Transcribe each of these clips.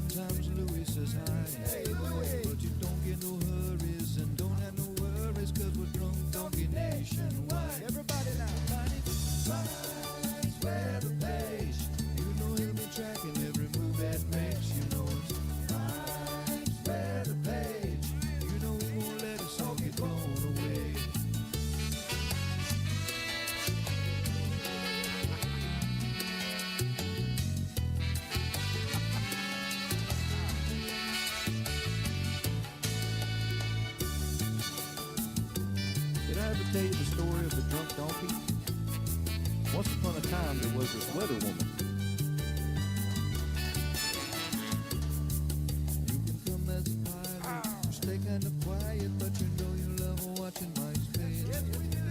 Sometimes Louis says hi. Hey, Louis. But you don't get no hurries and don't have no worries, cause we're drunk donkey nationwide. Everybody now. Lines where the page. You know he'll be tracking every move that makes. You know it's lines where the page. You know he won't let us all get blown away. Did I ever tell you the story of the drunk donkey? Once upon a time, there was this weather woman. You can come as a pilot, stay kind of quiet, but you know you love watching mice pay.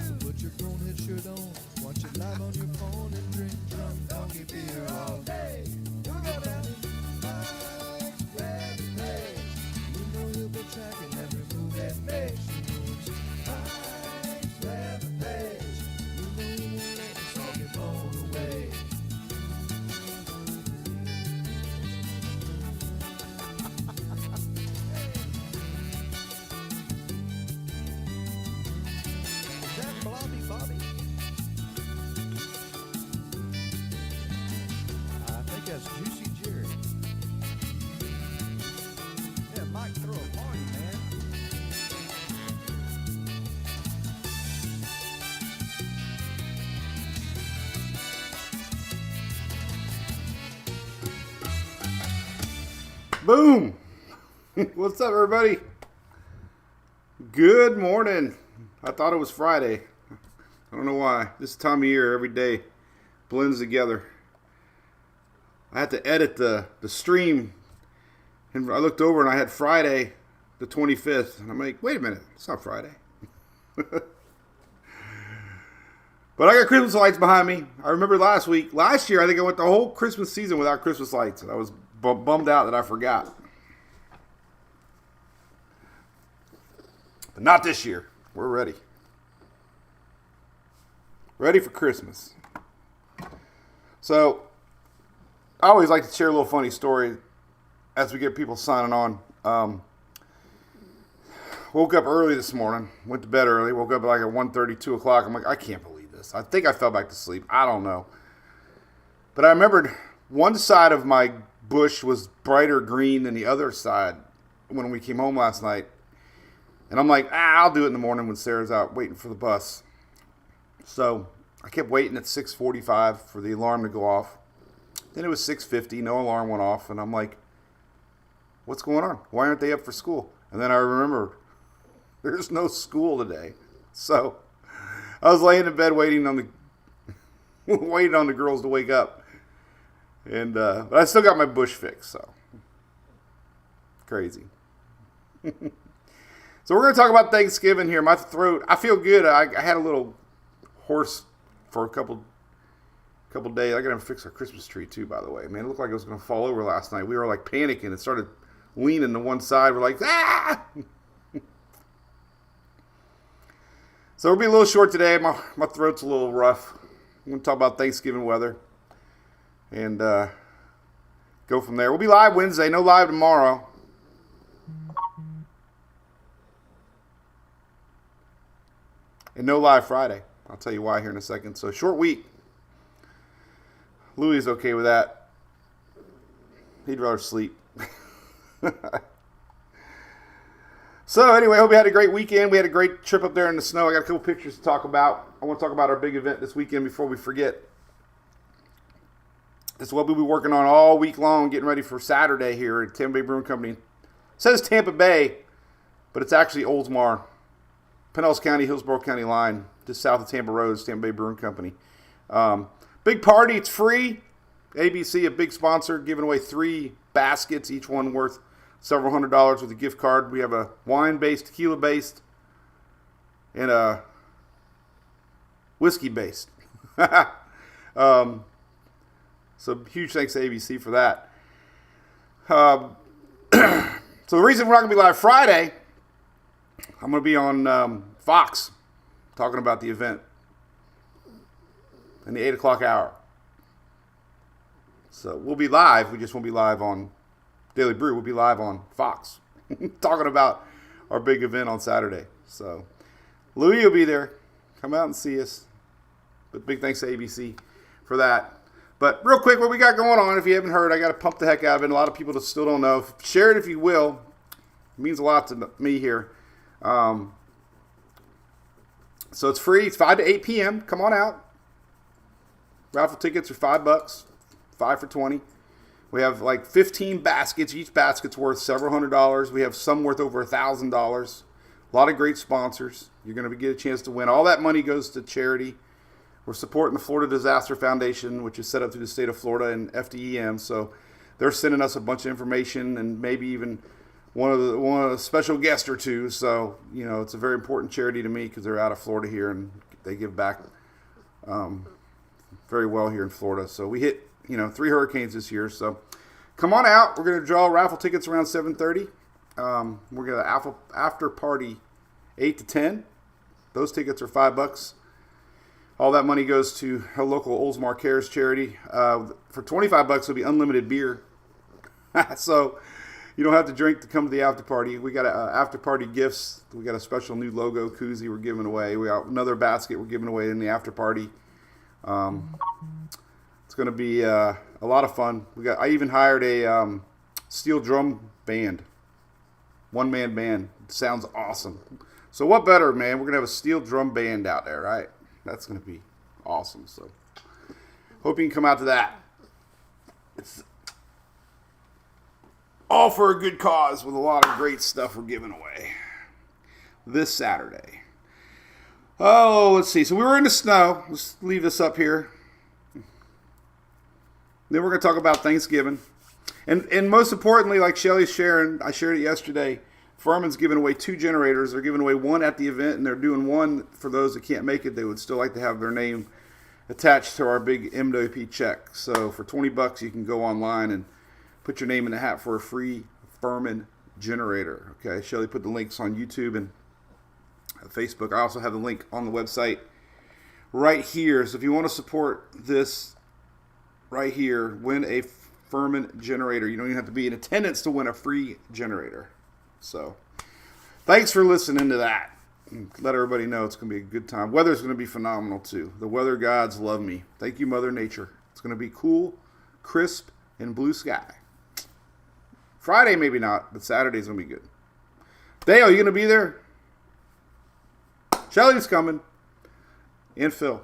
So put your grown head shirt on, watch it live on your phone, and drink drunk donkey beer all day. You got it. Mice grab the page. You know you'll be tracking every move that makes. You know it's mice grab the page. You know you won't let us all get blown away. Is that Blobby Bobby? I think that's Juicy Jerry. Yeah, Mike, throw a party, man. Boom! What's up, everybody? Good morning. I thought it was Friday. I don't know why. This time of year, every day blends together. I had to edit the stream, and I looked over and I had Friday the 25th, and I'm like, wait a minute, it's not Friday. But I got Christmas lights behind me. I remember last year, I think I went the whole Christmas season without Christmas lights, and I was bummed out that I forgot. But not this year. We're ready. Ready for Christmas. So, I always like to share a little funny story as we get people signing on. Woke up early this morning. Went to bed early. Woke up like at 1:30, 2 o'clock. I'm like, I can't believe this. I think I fell back to sleep. I don't know. But I remembered one side of my bush was brighter green than the other side when we came home last night. And I'm like, I'll do it in the morning when Sarah's out waiting for the bus. So I kept waiting at 6:45 for the alarm to go off. Then it was 6:50, no alarm went off, and I'm like, what's going on? Why aren't they up for school? And then I remembered, there's no school today. So I was laying in bed waiting on the girls to wake up. And but I still got my bush fixed, so crazy. So we're going to talk about Thanksgiving here. My throat, I feel good. I had a little hoarse for a couple days. I got to fix our Christmas tree too, by the way. Man, it looked like it was going to fall over last night. We were like panicking. It started leaning to one side. We're like, ah! So we'll be a little short today. My throat's a little rough. I'm going to talk about Thanksgiving weather and go from there. We'll be live Wednesday. No live tomorrow. And no live Friday. I'll tell you why here in a second. So short week. Louis is okay with that. He'd rather sleep. So anyway, hope you had a great weekend. We had a great trip up there in the snow. I got a couple pictures to talk about. I want to talk about our big event this weekend before we forget. This is what we'll be working on all week long, getting ready for Saturday here at Tampa Bay Brewing Company. It says Tampa Bay, but it's actually Oldsmar. Pinellas County, Hillsborough County line, just south of Tampa Road, Tampa Bay Brewing Company. Big party, it's free. ABC, a big sponsor, giving away 3 baskets, each one worth several $100s with a gift card. We have a wine-based, tequila-based, and a whiskey-based. So huge thanks to ABC for that. So the reason we're not going to be live Friday, I'm going to be on Fox talking about the event in the 8 o'clock hour. So we'll be live. We just won't be live on Daily Brew will be live on Fox talking about our big event on Saturday. So Louie will be there. Come out and see us. But big thanks to ABC for that. But real quick, what we got going on, if you haven't heard, I got to pump the heck out of it. A lot of people that still don't know. Share it if you will. It means a lot to me here. So it's free. It's 5 to 8 p.m. Come on out. Raffle tickets are $5. 5 for 20. We have like 15 baskets. Each basket's worth several $100s. We have some worth over $1,000. A lot of great sponsors. You're going to get a chance to win. All that money goes to charity. We're supporting the Florida Disaster Foundation, which is set up through the state of Florida and FDEM. So they're sending us a bunch of information and maybe even one of the special guest or two. So, you know, it's a very important charity to me because they're out of Florida here and they give back very well here in Florida. So we hit, 3 hurricanes this year. So come on out. We're going to draw raffle tickets around 7:30. We're going to after party 8 to 10. Those tickets are $5. All that money goes to a local Oldsmar Cares charity. For $25, it'll be unlimited beer. So you don't have to drink to come to the after party. We got after party gifts. We got a special new logo koozie we're giving away. We got another basket we're giving away in the after party. It's going to be a lot of fun. I even hired a steel drum band, one-man band. It sounds awesome. So what better, man? We're going to have a steel drum band out there, right? That's going to be awesome. So hope you can come out to that. It's all for a good cause with a lot of great stuff we're giving away this Saturday. Oh, let's see. So we were in the snow. Let's leave this up here. Then we're going to talk about Thanksgiving. And most importantly, like Shelly's sharing, I shared it yesterday, Furman's giving away 2 generators. They're giving away one at the event, and they're doing one for those that can't make it. They would still like to have their name attached to our big MWP check. So for $20, you can go online and put your name in the hat for a free Furman generator. Okay, Shelly put the links on YouTube and Facebook. I also have the link on the website right here. So if you want to support this right here, win a Furman generator. You don't even have to be in attendance to win a free generator. So thanks for listening to that. Let everybody know it's going to be a good time. Weather's going to be phenomenal too. The weather gods love me. Thank you, Mother Nature. It's going to be cool, crisp, and blue sky. Friday maybe not, but Saturday's going to be good. Dale, you going to be there? Shelly's coming. And Phil.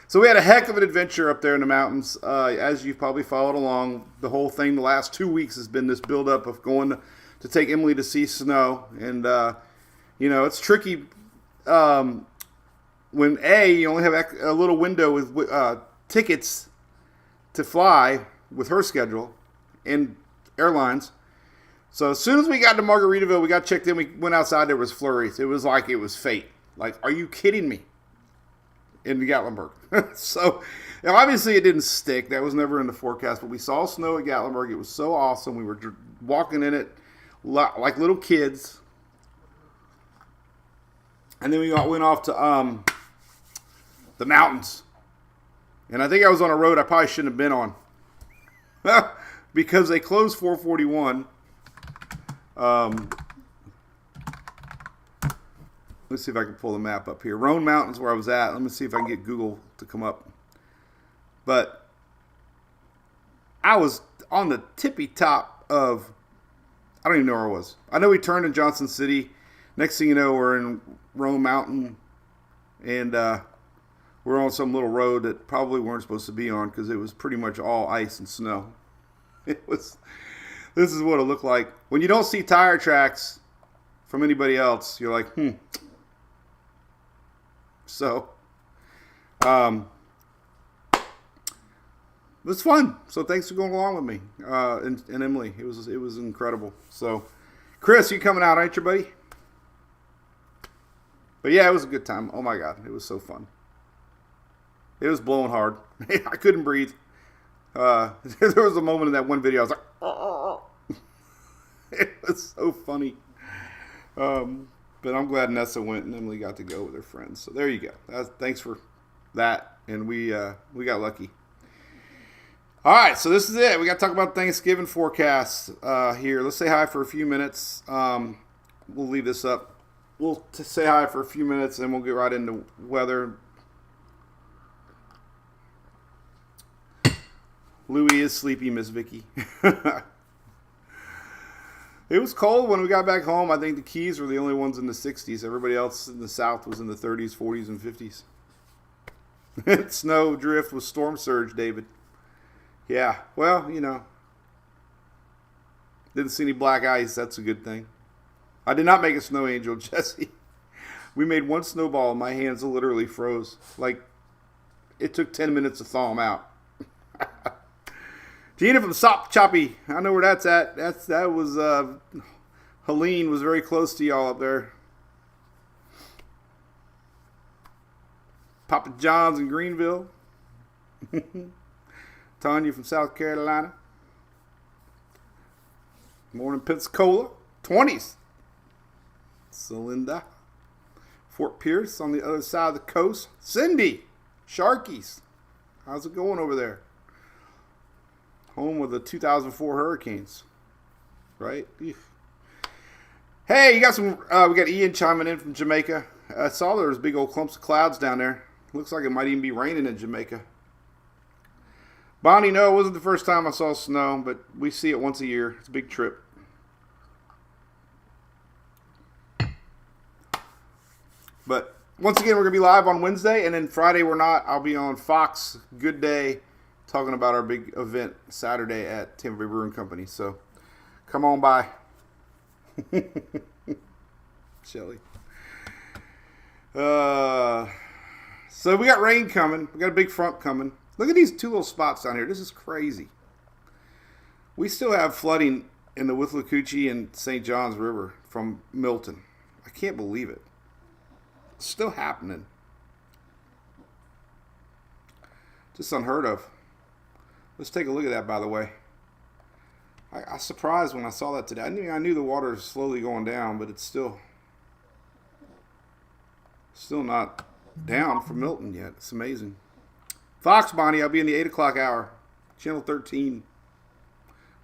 So we had a heck of an adventure up there in the mountains. As you've probably followed along, the whole thing the last 2 weeks has been this buildup of going to take Emily to see snow. And, it's tricky when, you only have a little window with tickets to fly with her schedule and airlines. So as soon as we got to Margaritaville, we got checked in, we went outside, there was flurries. It was like it was fate. Like, are you kidding me? In Gatlinburg. So, obviously it didn't stick. That was never in the forecast, but we saw snow at Gatlinburg. It was so awesome. We were walking in it like little kids. And then we went off to the mountains. And I think I was on a road I probably shouldn't have been on. Because they closed 441. Let's see if I can pull the map up here. Roan Mountain's where I was at. Let me see if I can get Google to come up. But I was on the tippy top of, I don't even know where I was. I know we turned in Johnson City. Next thing you know, we're in Roan Mountain. And we're on some little road that probably weren't supposed to be on because it was pretty much all ice and snow. This is what it looked like. When you don't see tire tracks from anybody else, you're like, So, it was fun. So thanks for going along with me and Emily. It was incredible. So, Chris, you coming out, ain't you, buddy? But yeah, it was a good time. Oh my God, it was so fun. It was blowing hard. I couldn't breathe. There was a moment in that one video I was like, oh. It was so funny. But I'm glad Nessa went and Emily got to go with her friends. So there you go. Thanks for that. And we got lucky. All right, so this is it. We got to talk about Thanksgiving forecasts here. Let's say hi for a few minutes. We'll leave this up. We'll say hi for a few minutes, and we'll get right into weather. Louie is sleepy, Miss Vicky. It was cold when we got back home. I think the Keys were the only ones in the 60s. Everybody else in the South was in the 30s, 40s, and 50s. Snow, drift with storm surge, David. Yeah, well, you know. Didn't see any black ice. That's a good thing. I did not make a snow angel, Jesse. We made one snowball and my hands literally froze. Like, it took 10 minutes to thaw them out. Gina from Sop Choppy. I know where that's at. That was, Helene was very close to y'all up there. Papa John's in Greenville. Tanya from South Carolina. Morning, Pensacola. 20s. Celinda. Fort Pierce on the other side of the coast. Cindy. Sharkies. How's it going over there? Home with the 2004 Hurricanes. Right? Eesh. Hey, you got some, we got Ian chiming in from Jamaica. I saw there was big old clumps of clouds down there. Looks like it might even be raining in Jamaica. Bonnie, no, it wasn't the first time I saw snow, but we see it once a year. It's a big trip. But once again, we're going to be live on Wednesday, and then Friday we're not. I'll be on Fox Good Day talking about our big event Saturday at Tampa Bay Brewing Company. So come on by. Shelly. So we got rain coming. We got a big front coming. Look at these two little spots down here. This is crazy. We still have flooding in the Withlacoochee and St. Johns River from Milton. I can't believe it. It's still happening. Just unheard of. Let's take a look at that, by the way. I was surprised when I saw that today. I knew the water is slowly going down, but it's still not down for Milton yet. It's amazing. Fox, Bonnie, I'll be in the 8 o'clock hour. Channel 13.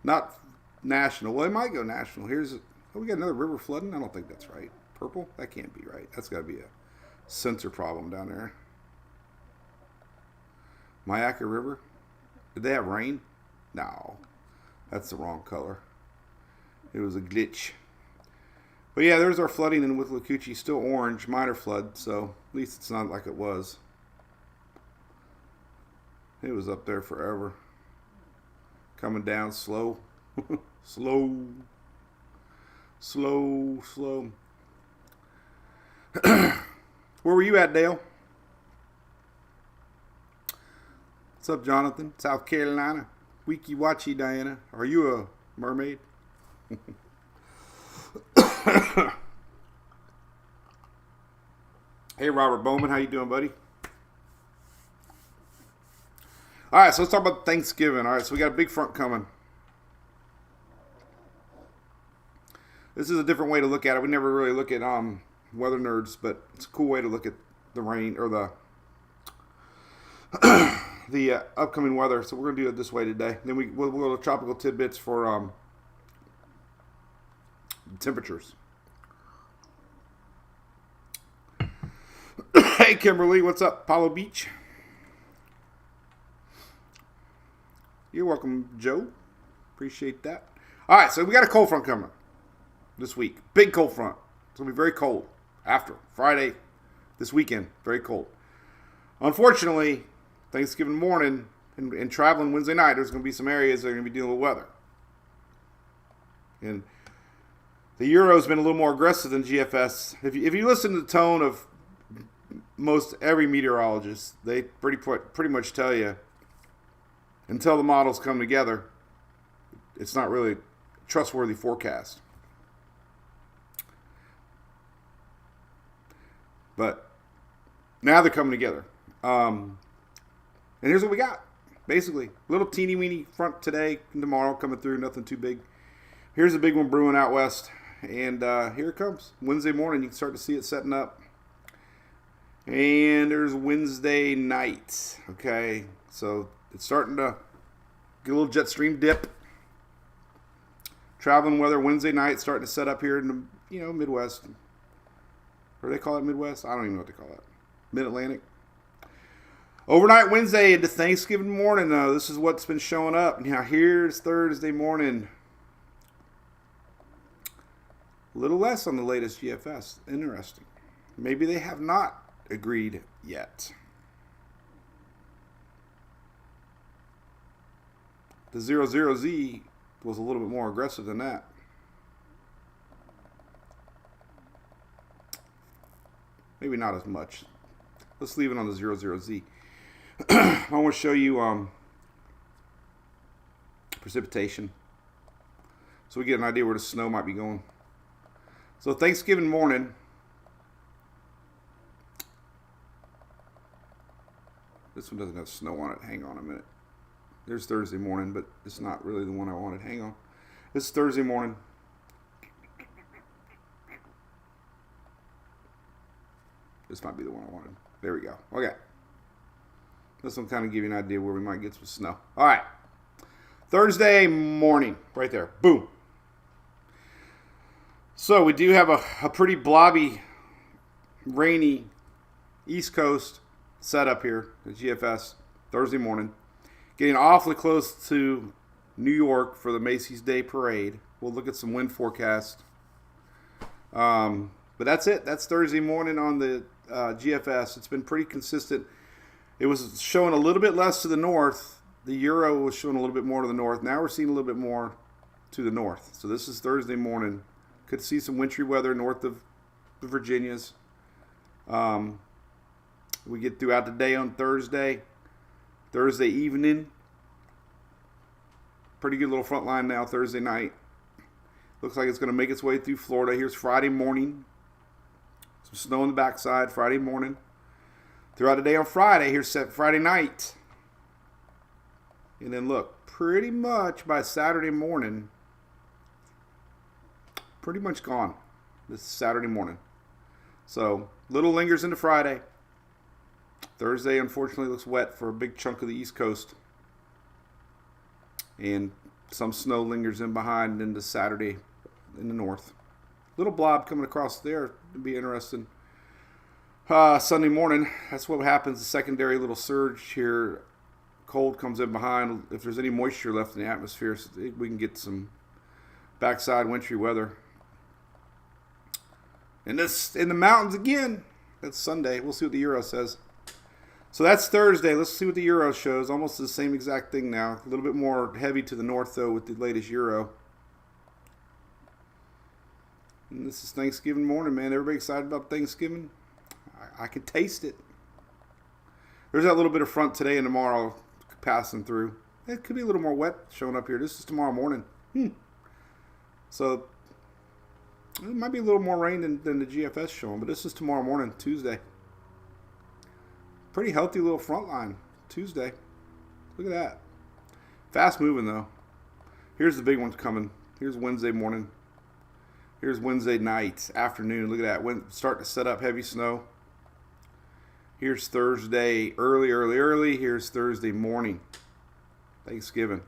Not national. Well, it might go national. We got another river flooding? I don't think that's right. Purple? That can't be right. That's got to be a sensor problem down there. Myakka River? Did they have rain? No. That's the wrong color. It was a glitch. But yeah, there's our flooding in Withlacoochee. Still orange, minor flood, so at least it's not like it was. It was up there forever. Coming down slow. Slow. Slow, slow. Where were you at, Dale? What's up, Jonathan? South Carolina. Wiki Wachi, Diana. Are you a mermaid? Hey, Robert Bowman. How you doing, buddy? All right, so let's talk about Thanksgiving. All right, so we got a big front coming. This is a different way to look at it. We never really look at weather nerds, but it's a cool way to look at the rain or the upcoming weather. So we're gonna do it this way today. Then we'll go to tropical tidbits for temperatures. Hey, Kimberly, what's up? Apollo Beach. You're welcome, Joe. Appreciate that. All right, so we got a cold front coming this week. Big cold front. It's going to be very cold after Friday, this weekend. Very cold. Unfortunately, Thanksgiving morning and traveling Wednesday night, there's going to be some areas that are going to be dealing with weather. And the Euro's been a little more aggressive than GFS. If you listen to the tone of most every meteorologist, they pretty much tell you until the models come together, it's not really a trustworthy forecast. But now they're coming together. And here's what we got. Basically, little teeny weeny front today and tomorrow coming through, nothing too big. Here's a big one brewing out west. And here it comes. Wednesday morning, you can start to see it setting up. And there's Wednesday night. Okay, so it's starting to Get a little jet stream dip. Traveling weather Wednesday night starting to set up here in the Midwest. Or they call it Midwest? I don't even know what they call it. Mid-Atlantic. Overnight Wednesday into Thanksgiving morning, though. This is what's been showing up. Now, here's Thursday morning. A little less on the latest GFS. Interesting. Maybe they have not agreed yet. The 00Z was a little bit more aggressive than that. Maybe not as much. Let's leave it on the 00Z. I want to show you precipitation, so we get an idea where the snow might be going. So Thanksgiving morning, this one doesn't have snow on it. Hang on a minute. There's Thursday morning, but it's not really the one I wanted. Hang on. This is Thursday morning. This might be the one I wanted. There we go. Okay. This will kind of give you an idea where we might get some snow. All right. Thursday morning. Right there. Boom. So we do have a pretty blobby, rainy East Coast setup here at GFS. Thursday morning. Getting awfully close to New York for the Macy's Day Parade. We'll look at some wind forecast. But that's it. That's Thursday morning on the GFS. It's been pretty consistent. It was showing a little bit less to the north. The Euro was showing a little bit more to the north. Now we're seeing a little bit more to the north. So this is Thursday morning. Could see some wintry weather north of the Virginias. We get throughout the day on Thursday. Thursday evening. Pretty good little front line now Thursday night. Looks like it's going to make its way through Florida. Here's Friday morning. Some snow on the backside Friday morning. Throughout the day on Friday, here's Friday night. And then look, pretty much by Saturday morning, pretty much gone. This is Saturday morning. So, little lingers into Friday. Thursday, unfortunately, looks wet for a big chunk of the East Coast. And some snow lingers in behind into Saturday in the north. Little blob coming across there. It'd be interesting. Sunday morning, that's what happens. The secondary little surge here. Cold comes in behind. If there's any moisture left in the atmosphere, so we can get some backside wintry weather. And this in the mountains again. That's Sunday. We'll see what the Euro says. So that's Thursday. Let's see what the Euro shows. Almost the same exact thing now. A little bit more heavy to the north, though, with the latest Euro. And this is Thanksgiving morning, man. Everybody excited about Thanksgiving? I can taste it. There's that little bit of front today and tomorrow passing through. It could be a little more wet showing up here. This is tomorrow morning. So it might be a little more rain than the GFS showing, but this is tomorrow morning, Tuesday. Pretty healthy little front line, Tuesday. Look at that. Fast moving, though. Here's the big ones coming. Here's Wednesday morning. Here's Wednesday night, afternoon. Look at that. Starting to set up heavy snow. Here's Thursday early. Here's Thursday morning. Thanksgiving.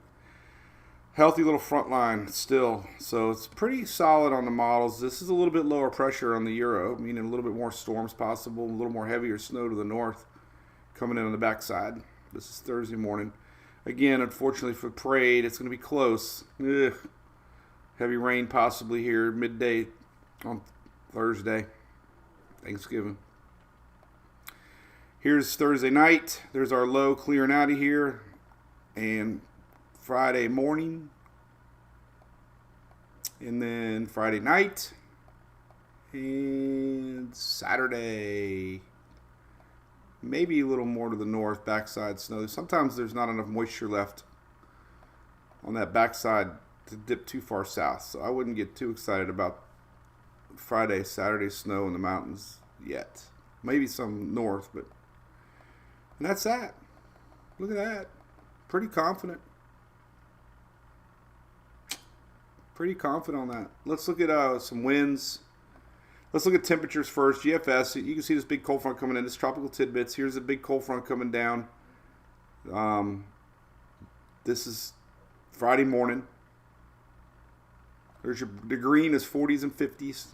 Healthy little front line still. So it's pretty solid on the models. This is a little bit lower pressure on the Euro, meaning a little bit more storms possible, a little more heavier snow to the north coming in on the backside. This is Thursday morning. Again, unfortunately for the parade, it's going to be close. Ugh. Heavy rain possibly here midday on Thursday, Thanksgiving. Here's Thursday night. There's our low clearing out of here. And Friday morning. And then Friday night. And Saturday. Maybe a little more to the north, backside snow. Sometimes there's not enough moisture left on that backside to dip too far south. So I wouldn't get too excited about Friday, Saturday snow in the mountains yet. Maybe some north, but... And that's that. Look at that. Pretty confident. Pretty confident on that. Let's look at some winds. Let's look at temperatures first. GFS, you can see this big cold front coming in. This tropical tidbits. Here's a big cold front coming down. This is Friday morning. The green is 40s and 50s.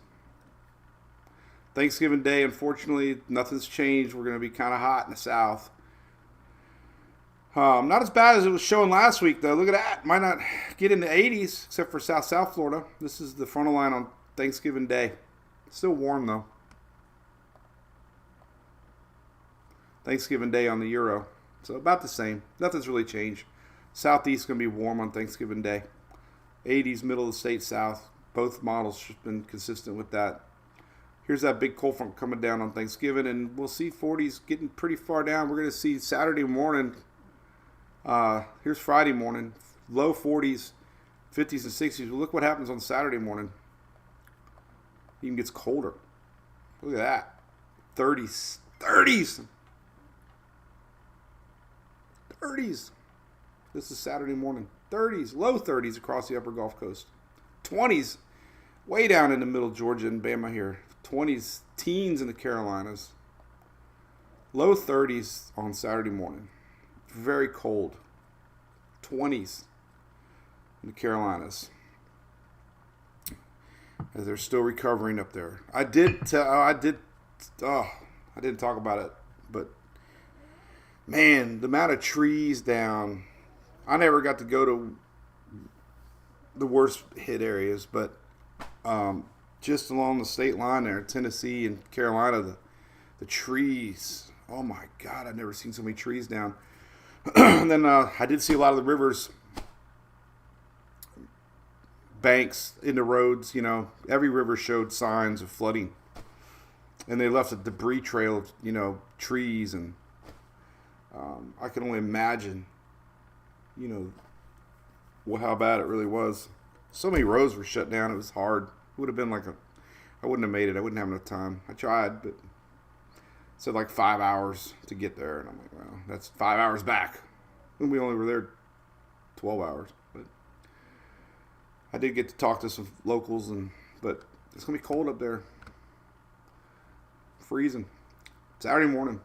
Thanksgiving Day, unfortunately, nothing's changed. We're going to be kind of hot in the south. Not as bad as it was showing last week, though. Look at that. Might not get into 80s, except for South Florida. This is the frontal line on Thanksgiving Day. Still warm, though. Thanksgiving Day on the Euro. So about the same. Nothing's really changed. Southeast going to be warm on Thanksgiving Day. 80s, middle of the state south. Both models have been consistent with that. Here's that big cold front coming down on Thanksgiving, and we'll see 40s getting pretty far down. We're going to see Saturday morning. Here's Friday morning. Low 40s, 50s, and 60s. Well, look what happens on Saturday morning. It even gets colder. Look at that. 30s. 30s. 30s. This is Saturday morning. 30s. Low 30s across the upper Gulf Coast. 20s. Way down in the middle Georgia and Bama here. 20s, teens in the Carolinas. Low 30s on Saturday morning. Very cold. 20s in the Carolinas. As they're still recovering up there. I didn't talk about it, but man, the amount of trees down. I never got to go to the worst hit areas, but just along the state line there, Tennessee and Carolina, the trees. Oh my God, I've never seen so many trees down. And then I did see a lot of the rivers, banks in the roads. You know, every river showed signs of flooding, and they left a debris trail of trees, and I can only imagine, how bad it really was. So many roads were shut down. It was hard. It would have been I wouldn't have made it. I wouldn't have enough time. I tried, but it said 5 hours to get there. And I'm like, well, that's 5 hours back. And we only were there 12 hours. But I did get to talk to some locals, but it's going to be cold up there. Freezing. Saturday morning.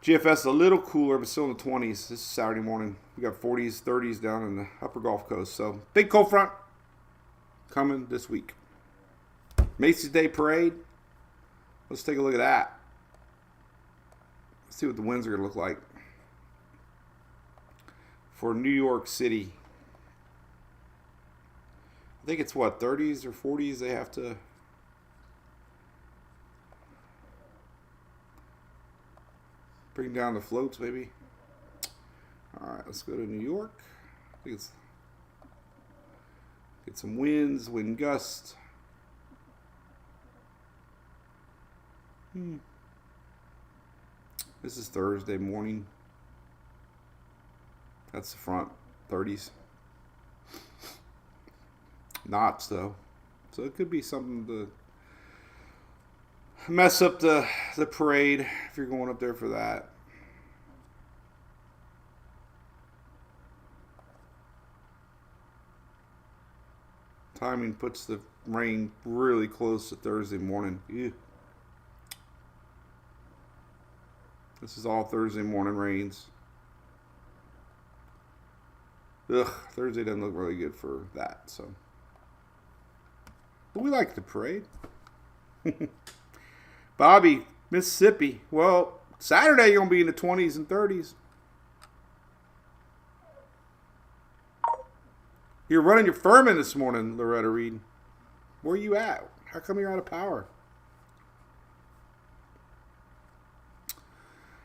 GFS is a little cooler, but still in the 20s. This is Saturday morning. We got 40s, 30s down in the upper Gulf Coast. So, big cold front coming this week. Macy's Day Parade. Let's take a look at that. Let's see what the winds are going to look like for New York City. I think it's 30s or 40s they have to. Bring down the floats, maybe. All right, let's go to New York. I think it's get some winds, wind gusts. This is Thursday morning. That's the front, 30s. Knots though, so it could be something to mess up the parade if you're going up there for that. Timing puts the rain really close to Thursday morning. Ew. This is all Thursday morning rains. Ugh, Thursday doesn't look really good for that. So, but we like the parade. Bobby, Mississippi. Well, Saturday you're going to be in the 20s and 30s. You're running your Furman this morning, Loretta Reed. Where are you at? How come you're out of power?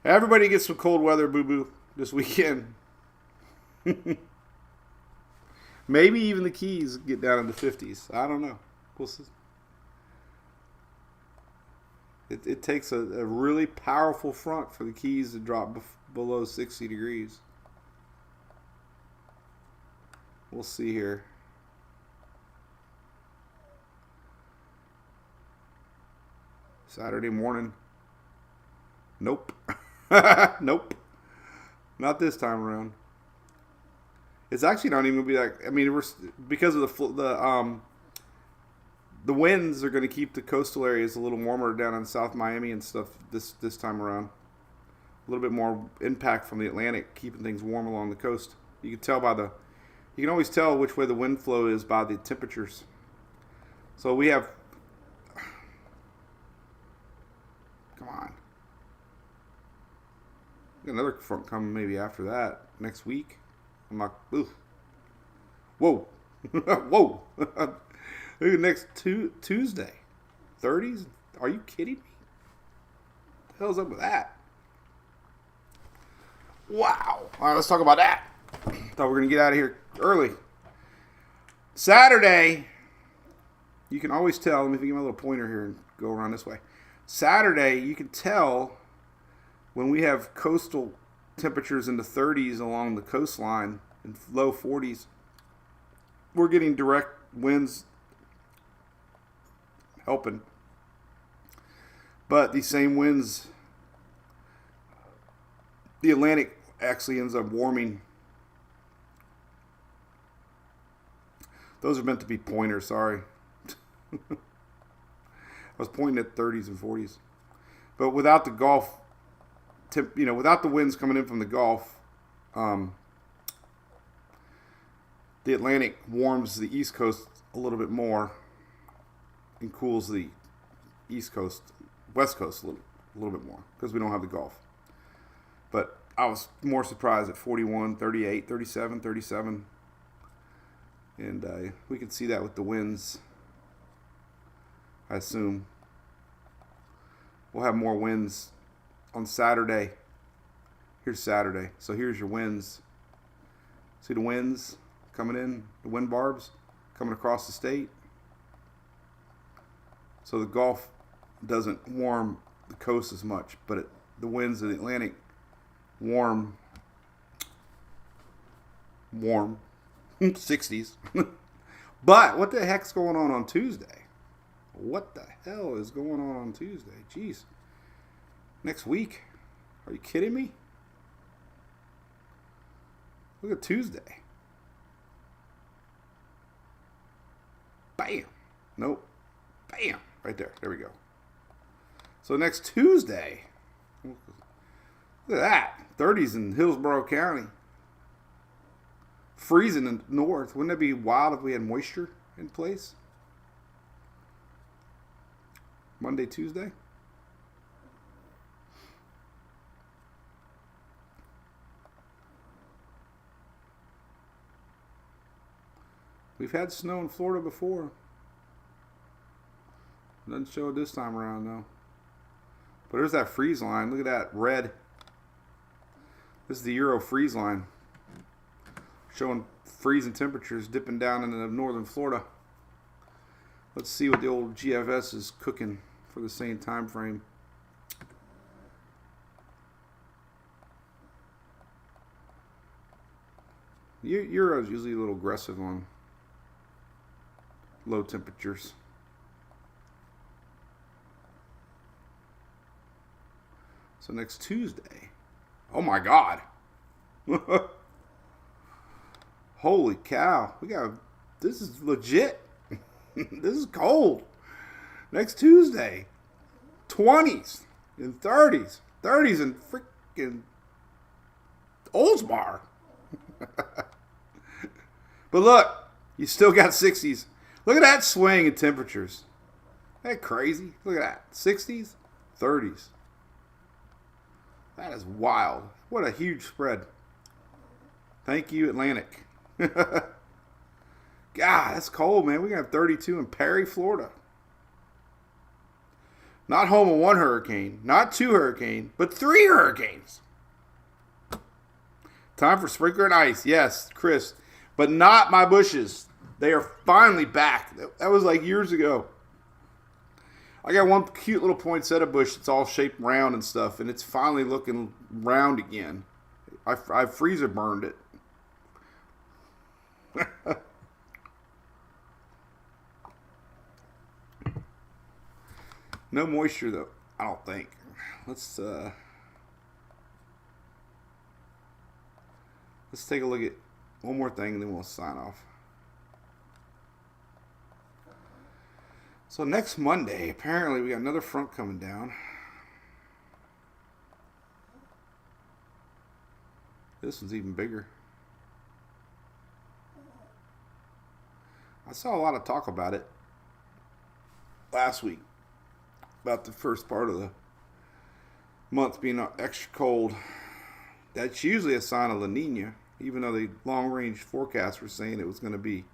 Everybody gets some cold weather, boo-boo, this weekend. Maybe even the Keys get down in the 50s. I don't know. We'll see. It takes a really powerful front for the Keys to drop below 60 degrees. We'll see here. Saturday morning. Nope. Nope. Not this time around. It's actually not even going to be like, I mean, because of the winds are going to keep the coastal areas a little warmer down in South Miami and stuff this time around. A little bit more impact from the Atlantic, keeping things warm along the coast. You can tell by the. You can always tell which way the wind flow is by the temperatures. So we have. Come on. Got another front coming maybe after that next week. I'm like, ugh. Whoa, whoa. Look at next Tuesday, 30s. Are you kidding me? What the hell's up with that? Wow. All right, let's talk about that. Thought we were gonna get out of here early. Saturday. You can always tell. Let me give my little pointer here and go around this way. Saturday, you can tell when we have coastal temperatures in the 30s along the coastline and low 40s. We're getting direct winds helping. But these same winds, the Atlantic actually ends up warming. Those are meant to be pointers, sorry. I was pointing at 30s and 40s. But without the Gulf, without the winds coming in from the Gulf, the Atlantic warms the East Coast a little bit more and cools the West Coast a little bit more because we don't have the Gulf. But I was more surprised at 41, 38, 37, 37. And we can see that with the winds, I assume. We'll have more winds on Saturday. Here's Saturday. So here's your winds. See the winds coming in? The wind barbs coming across the state. So the Gulf doesn't warm the coast as much, but the winds of the Atlantic warm 60s. But what the heck's going on Tuesday? What the hell is going on Tuesday? Jeez. Next week? Are you kidding me? Look at Tuesday. Bam. Nope. Bam. Right there. There we go. So next Tuesday. Look at that. 30s in Hillsborough County. Freezing in the north. Wouldn't that be wild if we had moisture in place? Monday, Tuesday. We've had snow in Florida before. Doesn't show it this time around though. But there's that freeze line. Look at that red. This is the Euro freeze line. Showing freezing temperatures dipping down into northern Florida. Let's see what the old GFS is cooking for the same time frame. Euro is usually a little aggressive on low temperatures. So next Tuesday. Oh my God. Holy cow. This is legit. This is cold. Next Tuesday. 20s and 30s. 30s in freaking Oldsmar. But look, you still got 60s. Look at that swing in temperatures. Isn't that crazy? Look at that. 60s, 30s. That is wild. What a huge spread. Thank you, Atlantic. God, that's cold, man. We're going to have 32 in Perry, Florida. Not home of one hurricane, not two hurricanes, but 3 hurricanes. Time for sprinkler and ice. Yes, Chris. But not my bushes. They are finally back. That was like years ago. I got one cute little poinsettia bush that's all shaped round and stuff, and it's finally looking round again. I freezer burned it. No moisture though, I don't think. Let's take a look at one more thing and then we'll sign off. So next Monday, apparently we got another front coming down. This one's even bigger. I saw a lot of talk about it last week, about the first part of the month being extra cold. That's usually a sign of La Nina, even though the long-range forecasts were saying it was going to be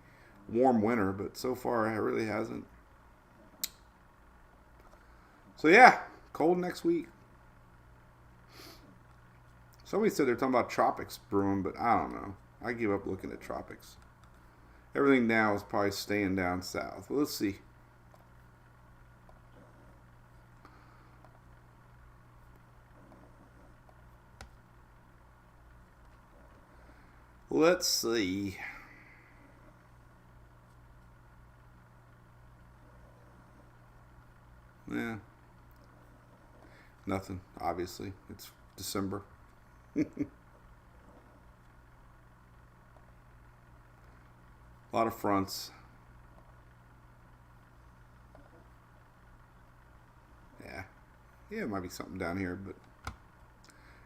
warm winter, but so far it really hasn't. So yeah, cold next week. Somebody said they're talking about tropics brewing, but I don't know. I give up looking at tropics. Everything now is probably staying down south. Well, let's see. Let's see. Yeah. Nothing, obviously. It's December. A lot of fronts. Yeah. Yeah, it might be something down here, but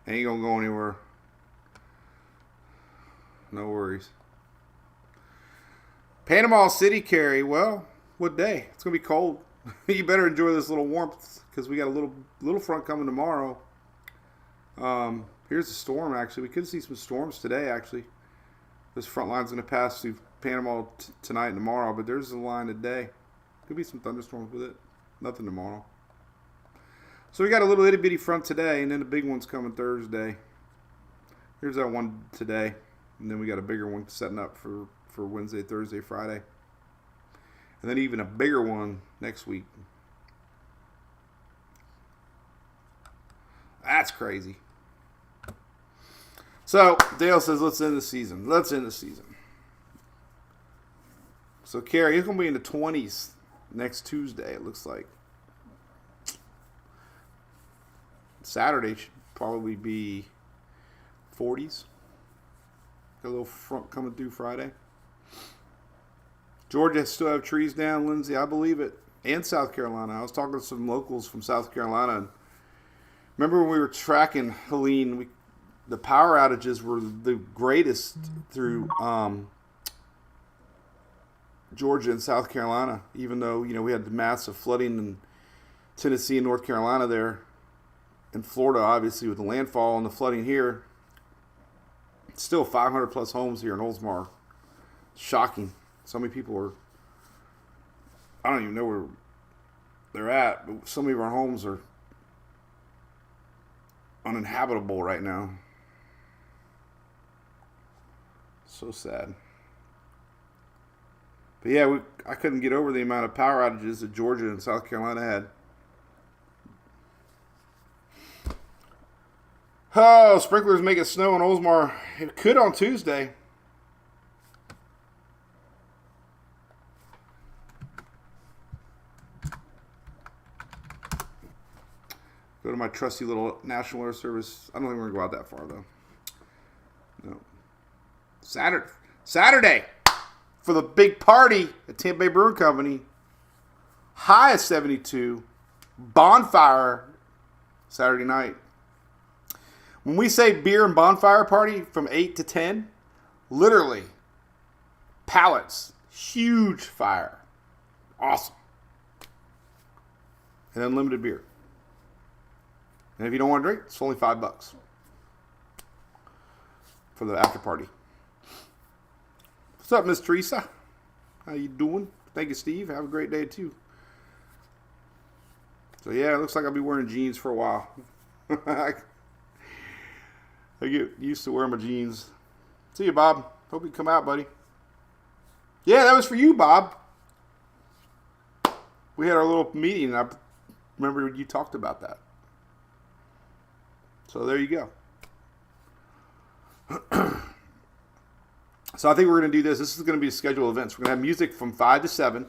ain't gonna go anywhere. No worries. Panama City, Carrie. Well, what day? It's gonna be cold. You better enjoy this little warmth because we got a little front coming tomorrow. Here's the storm. Actually, we could see some storms today. Actually, this front line's gonna pass through Panama tonight and tomorrow, but there's a line today. Could be some thunderstorms with it. Nothing tomorrow. So we got a little itty bitty front today, and then the big one's coming Thursday. Here's that one today. And then we got a bigger one setting up for Wednesday, Thursday, Friday. And then even a bigger one next week. That's crazy. So, Dale says, let's end the season. Let's end the season. So, Carrie, it's going to be in the 20s next Tuesday, it looks like. Saturday should probably be 40s. Got a little front coming through Friday. Georgia still have trees down, Lindsay. I believe it. And South Carolina. I was talking to some locals from South Carolina. And remember when we were tracking, Helene, the power outages were the greatest through Georgia and South Carolina. Even though, we had the massive flooding in Tennessee and North Carolina there. In Florida, obviously, with the landfall and the flooding here. Still 500 plus homes here in Oldsmar. Shocking. So many people are, I don't even know where they're at, but so many of our homes are uninhabitable right now. So sad. But yeah, I couldn't get over the amount of power outages that Georgia and South Carolina had. Oh, sprinklers make it snow in Oldsmar. It could on Tuesday. Go to my trusty little National Weather Service. I don't think we're going to go out that far, though. No. Saturday for the big party at Tampa Bay Brewing Company. High of 72. Bonfire Saturday night. When we say beer and bonfire party from 8 to 10, literally, pallets, huge fire. Awesome. And unlimited beer. And if you don't want to drink, it's only $5 for the after party. What's up, Miss Teresa? How you doing? Thank you, Steve. Have a great day, too. So, yeah, it looks like I'll be wearing jeans for a while. I get used to wearing my jeans. See you, Bob. Hope you come out, buddy. Yeah, that was for you, Bob. We had our little meeting, and I remember you talked about that. So there you go. So I think we're going to do this. This is going to be a scheduled events. We're going to have music from 5 to 7.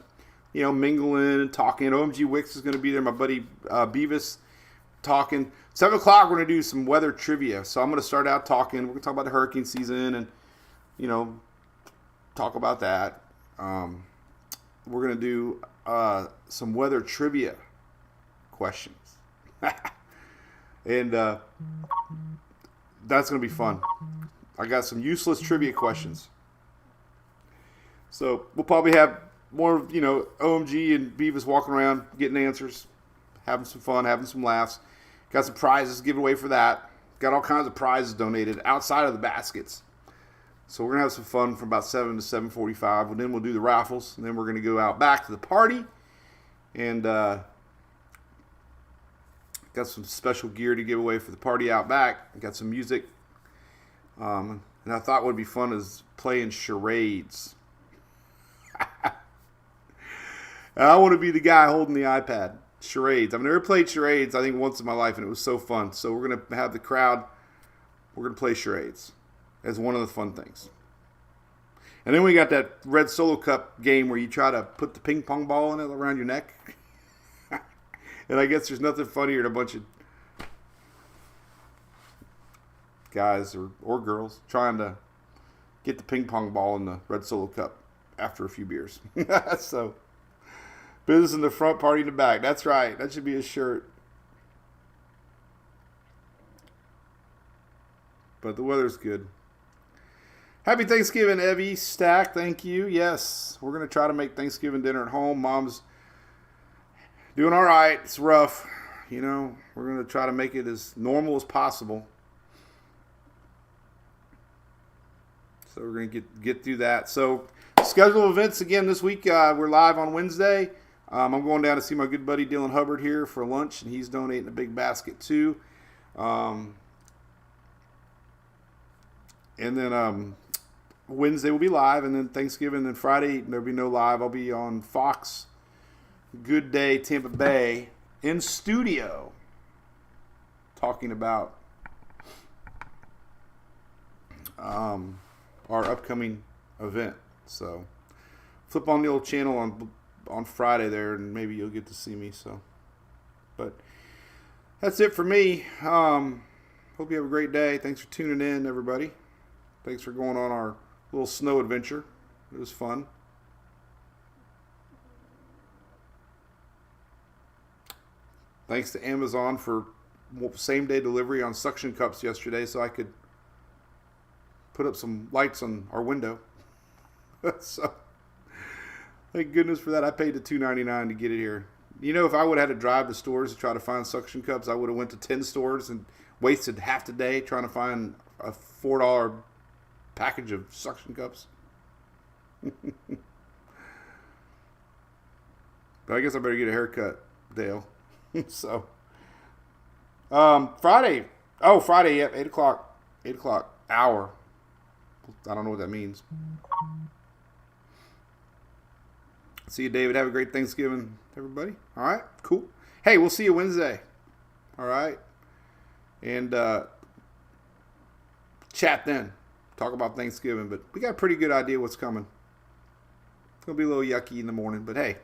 Mingling and talking. OMG Wicks is going to be there. My buddy Beavis talking. 7 o'clock, we're going to do some weather trivia. So I'm going to start out talking. We're going to talk about the hurricane season and, talk about that. We're going to do some weather trivia questions. And that's going to be fun. I got some useless trivia questions. So we'll probably have more, OMG and Beavis walking around, getting answers, having some fun, having some laughs. Got some prizes given away for that. Got all kinds of prizes donated outside of the baskets. So we're going to have some fun from about 7 to 7:45. And then we'll do the raffles. And then we're going to go out back to the party. And got some special gear to give away for the party out back. Got some music. And I thought what would be fun is playing charades. And I want to be the guy holding the iPad. Charades. I've never played charades, I think, once in my life, and it was so fun. So we're going to have the crowd. We're going to play charades as one of the fun things. And then we got that red solo cup game where you try to put the ping pong ball in it around your neck. And I guess there's nothing funnier than a bunch of guys or girls trying to get the ping pong ball in the red solo cup after a few beers. So, business in the front, party in the back. That's right. That should be a shirt. But the weather's good. Happy Thanksgiving, Evie Stack. Thank you. Yes, we're going to try to make Thanksgiving dinner at home. Mom's doing all right. It's rough. We're going to try to make it as normal as possible. So we're going to get through that. So schedule events again this week. We're live on Wednesday. I'm going down to see my good buddy Dylan Hubbard here for lunch, and he's donating a big basket too. And then Wednesday will be live, and then Thanksgiving and Friday there'll be no live. I'll be on Fox Good Day Tampa Bay in studio talking about our upcoming event. So flip on the old channel on Friday there, and maybe you'll get to see me. So, but that's it for me. Hope you have a great day. Thanks for tuning in, everybody. Thanks for going on our little snow adventure. It was fun. Thanks to Amazon for same-day delivery on suction cups yesterday, so I could put up some lights on our window. So, thank goodness for that. I paid the $2.99 to get it here. If I would have had to drive to stores to try to find suction cups, I would have went to 10 stores and wasted half the day trying to find a $4 package of suction cups. But I guess I better get a haircut, Dale. So, Friday, yep, 8 o'clock, hour. I don't know what that means. See you, David. Have a great Thanksgiving, everybody. All right, cool. Hey, we'll see you Wednesday. All right, and chat then. Talk about Thanksgiving, but we got a pretty good idea what's coming. It's gonna be a little yucky in the morning, but hey.